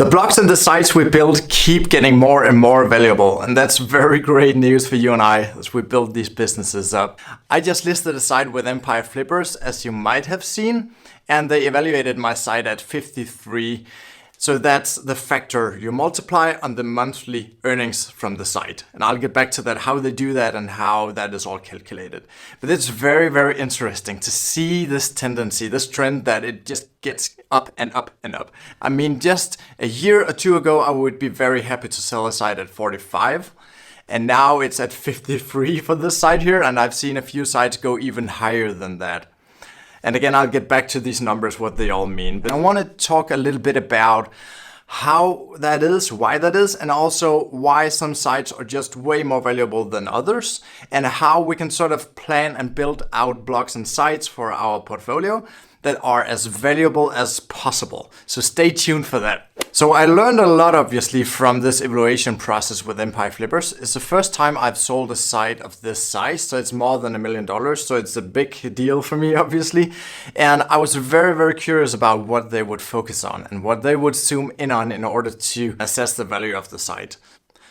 The blogs and the sites we build keep getting more and more valuable, and that's very great news for you and I as we build these businesses up. I just listed a site with Empire Flippers, as you might have seen, and they evaluated my site at 53. So that's the factor you multiply on the monthly earnings from the site. And I'll get back to that, how they do that and how that is all calculated. But it's very, very interesting to see this tendency, this trend that it just gets up and up and up. I mean, just a year or two ago, I would be very happy to sell a site at 45. And now it's at 53 for this site here. And I've seen a few sites go even higher than that. And again, I'll get back to these numbers, what they all mean. But I want to talk a little bit about how that is, why that is, and also why some sites are just way more valuable than others, and how we can sort of plan and build out blogs and sites for our portfolio that are as valuable as possible. So stay tuned for that. So I learned a lot, obviously, from this evaluation process with Empire Flippers. It's the first time I've sold a site of this size, so it's more than $1 million. So it's a big deal for me, obviously. And I was very, very curious about what they would focus on and what they would zoom in on in order to assess the value of the site.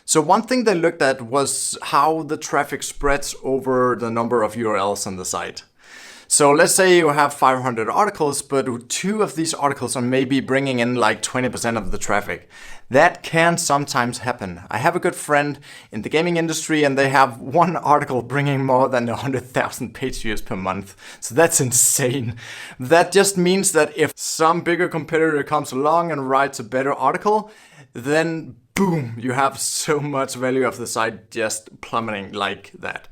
So one thing they looked at was how the traffic spreads over the number of URLs on the site. So let's say you have 500 articles, but 2 of these articles are maybe bringing in like 20% of the traffic. That can sometimes happen. I have a good friend in the gaming industry and they have 1 article bringing more than 100,000 page views per month. So that's insane. That just means that if some bigger competitor comes along and writes a better article, then boom, you have so much value of the site just plummeting like that.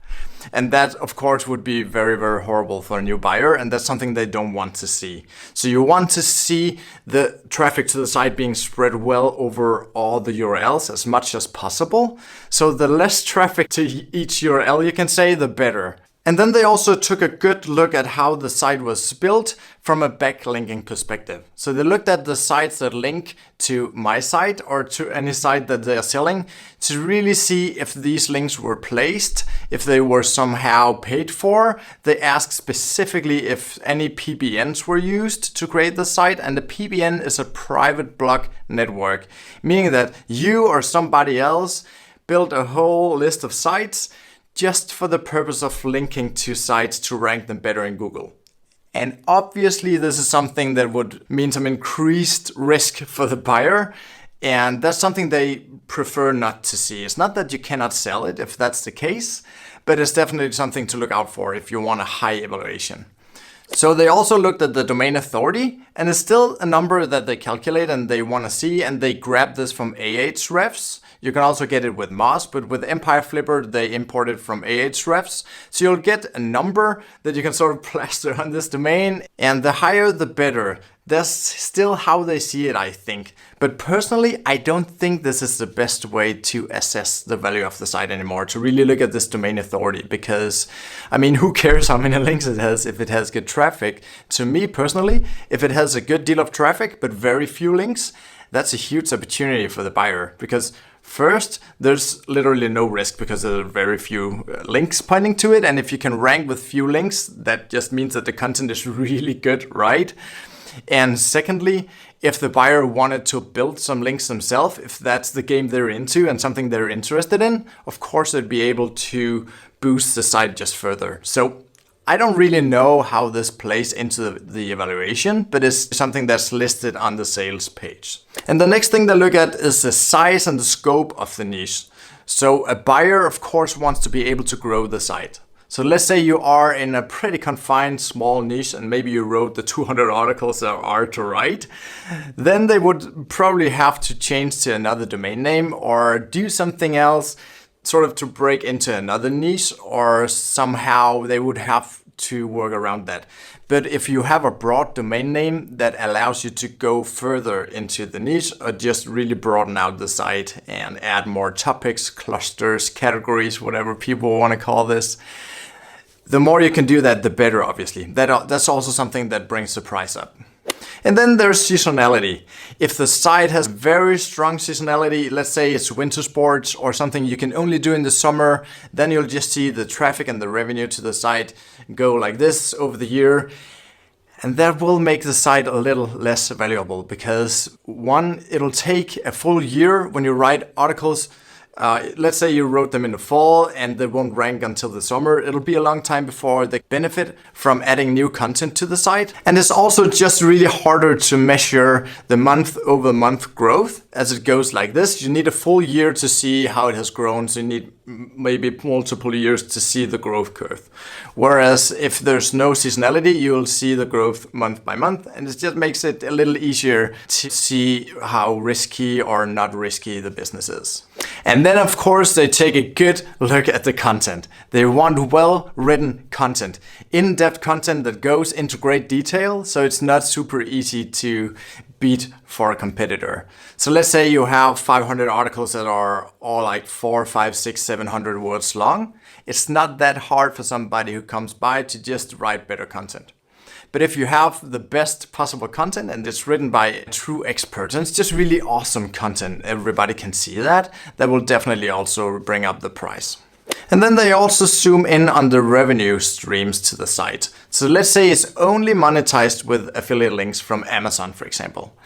And that, of course, would be very, very horrible for a new buyer. And that's something they don't want to see. So you want to see the traffic to the site being spread well over all the URLs as much as possible. So the less traffic to each URL you can say, the better. And then they also took a good look at how the site was built from a backlinking perspective. So they looked at the sites that link to my site or to any site that they are selling to really see if these links were placed, if they were somehow paid for. They asked specifically if any PBNs were used to create the site. And the PBN is a private blog network, meaning that you or somebody else built a whole list of sites just for the purpose of linking to sites to rank them better in Google. And obviously this is something that would mean some increased risk for the buyer. And that's something they prefer not to see. It's not that you cannot sell it if that's the case, but it's definitely something to look out for if you want a high evaluation. So they also looked at the domain authority, and it's still a number that they calculate and they want to see, and they grab this from Ahrefs. You can also get it with Moz, but with Empire Flipper, they import it from Ahrefs. So you'll get a number that you can sort of plaster on this domain, and the higher the better. That's still how they see it, I think. But personally, I don't think this is the best way to assess the value of the site anymore, to really look at this domain authority, because, I mean, who cares how many links it has if it has good traffic? To me personally, if it has a good deal of traffic, but very few links, that's a huge opportunity for the buyer, because first, there's literally no risk because there are very few links pointing to it. And if you can rank with few links, that just means that the content is really good, right? And secondly, if the buyer wanted to build some links themselves, if that's the game they're into and something they're interested in, of course, they'd be able to boost the site just further. So I don't really know how this plays into the evaluation, but it's something that's listed on the sales page. And the next thing they look at is the size and the scope of the niche. So a buyer, of course, wants to be able to grow the site. So let's say you are in a pretty confined small niche and maybe you wrote the 200 articles there are to write. Then they would probably have to change to another domain name or do something else sort of to break into another niche, or somehow they would have to work around that. But if you have a broad domain name that allows you to go further into the niche or just really broaden out the site and add more topics, clusters, categories, whatever people want to call this, the more you can do that, the better, obviously. That's also something that brings the price up. And then there's seasonality. If the site has very strong seasonality, let's say it's winter sports or something you can only do in the summer, then you'll just see the traffic and the revenue to the site go like this over the year. And that will make the site a little less valuable because one, it'll take a full year when you write articles. Let's say you wrote them in the fall and they won't rank until the summer. It'll be a long time before they benefit from adding new content to the site. And it's also just really harder to measure the month-over-month growth as it goes like this. You need a full year to see how it has grown. So you need maybe multiple years to see the growth curve. Whereas if there's no seasonality, you'll see the growth month by month. And it just makes it a little easier to see how risky or not risky the business is. And then, of course, they take a good look at the content. They want well-written content, in-depth content that goes into great detail, so it's not super easy to beat for a competitor. So let's say you have 500 articles that are all like 4, 5, 6, 700 words long. It's not that hard for somebody who comes by to just write better content. But if you have the best possible content and it's written by a true expert, and it's just really awesome content, everybody can see that, that will definitely also bring up the price. And then they also zoom in on the revenue streams to the site. So let's say it's only monetized with affiliate links from Amazon, for example.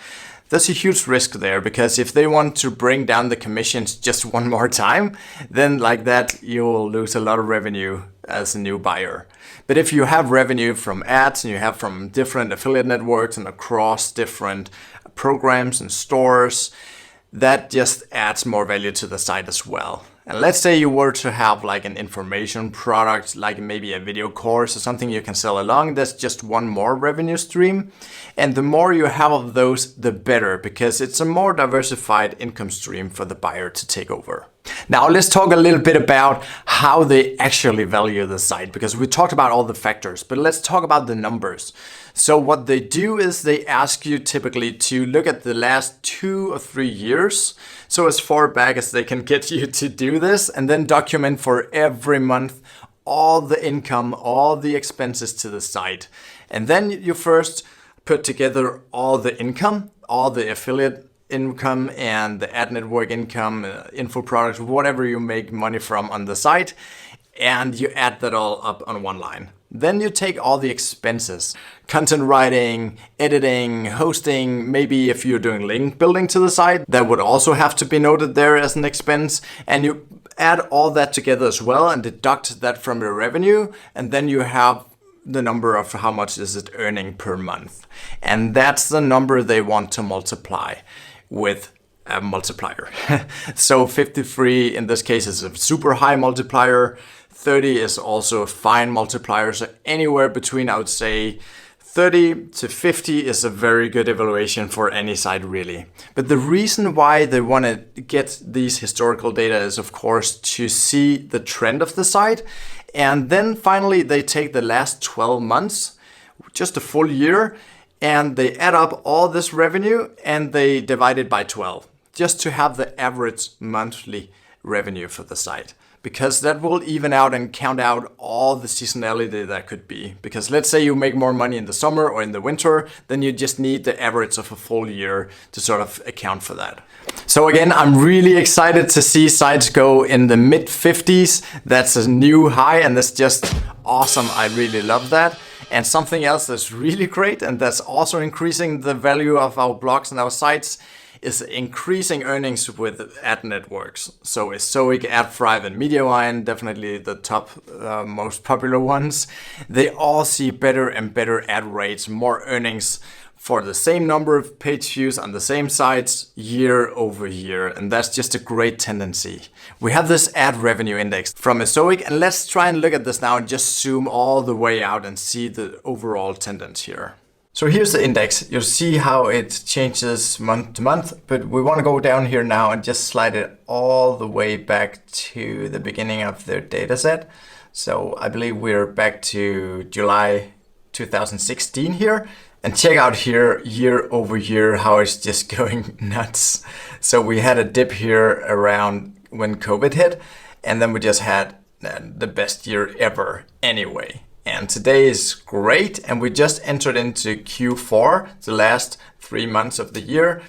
There's a huge risk there because if they want to bring down the commissions just one more time, then like that, you'll lose a lot of revenue as a new buyer. But if you have revenue from ads and you have from different affiliate networks and across different programs and stores, that just adds more value to the site as well. And let's say you were to have like an information product, like maybe a video course or something you can sell along, that's just one more revenue stream. And the more you have of those, the better, because it's a more diversified income stream for the buyer to take over. Now let's talk a little bit about how they actually value the site, because we talked about all the factors, but let's talk about the numbers. So what they do is they ask you typically to look at the last 2 or 3 years. So as far back as they can get you to do this, and then document for every month all the income, all the expenses to the site. And then you first put together all the income, all the affiliate income and the ad network income, info products, whatever you make money from on the site, and you add that all up on one line. Then you take all the expenses, content writing, editing, hosting, maybe if you're doing link building to the site, that would also have to be noted there as an expense. And you add all that together as well and deduct that from your revenue. And then you have the number of how much is it earning per month. And that's the number they want to multiply with a multiplier. So 53 in this case is a super high multiplier. 30 is also a fine multiplier. So anywhere between, I would say, 30 to 50 is a very good evaluation for any site really. But the reason why they want to get these historical data is, of course, to see the trend of the site. And then finally, they take the last 12 months, just a full year, and they add up all this revenue and they divide it by 12, just to have the average monthly revenue for the site. Because that will even out and count out all the seasonality that could be. Because let's say you make more money in the summer or in the winter, then you just need the average of a full year to sort of account for that. So again, I'm really excited to see sites go in the mid 50s. That's a new high and that's just awesome. I really love that. And something else that's really great and that's also increasing the value of our blogs and our sites is increasing earnings with ad networks. So is Zoic, AdThrive, and MediaWine definitely the top most popular ones. They all see better and better ad rates, more earnings for the same number of page views on the same sites year over year. And that's just a great tendency. We have this ad revenue index from Zoic, and let's try and look at this now and just zoom all the way out and see the overall tendency here. So here's the index. You'll see how it changes month to month, but we want to go down here now and just slide it all the way back to the beginning of their data set. So I believe we're back to July 2016 here. And check out here, year over year, how it's just going nuts. So we had a dip here around when COVID hit, and then we just had the best year ever anyway. And today is great, and we just entered into Q4, the last 3 months of the year,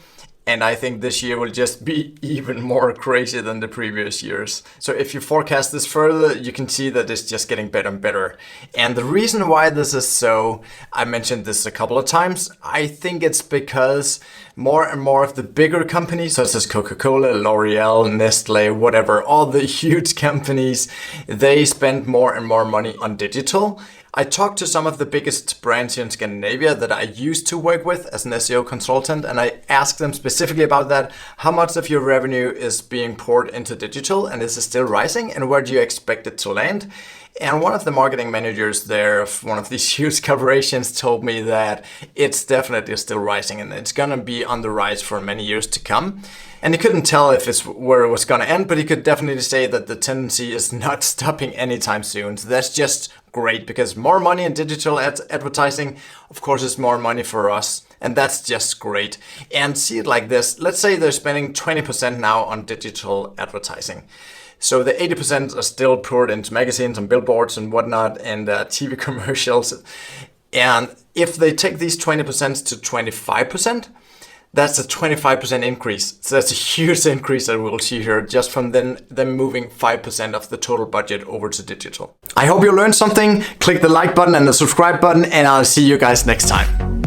And I think this year will just be even more crazy than the previous years. So if you forecast this further, you can see that it's just getting better and better. And the reason why this is so, I mentioned this a couple of times, I think it's because more and more of the bigger companies, such as Coca-Cola, L'Oreal, Nestle, whatever, all the huge companies, they spend more and more money on digital. I talked to some of the biggest brands here in Scandinavia that I used to work with as an SEO consultant, and I asked them specifically about that. How much of your revenue is being poured into digital, and is it still rising, and where do you expect it to land? And one of the marketing managers there of one of these huge corporations told me that it's definitely still rising, and it's gonna be on the rise for many years to come. And he couldn't tell if it's where it was gonna end, but he could definitely say that the tendency is not stopping anytime soon. So that's just great, because more money in digital advertising, of course, is more money for us. And that's just great. And see it like this. Let's say they're spending 20% now on digital advertising. So the 80% are still poured into magazines and billboards and whatnot, and TV commercials. And if they take these 20% to 25%, that's a 25% increase. So that's a huge increase that we'll see here just from them moving 5% of the total budget over to digital. I hope you learned something. Click the like button and the subscribe button, and I'll see you guys next time.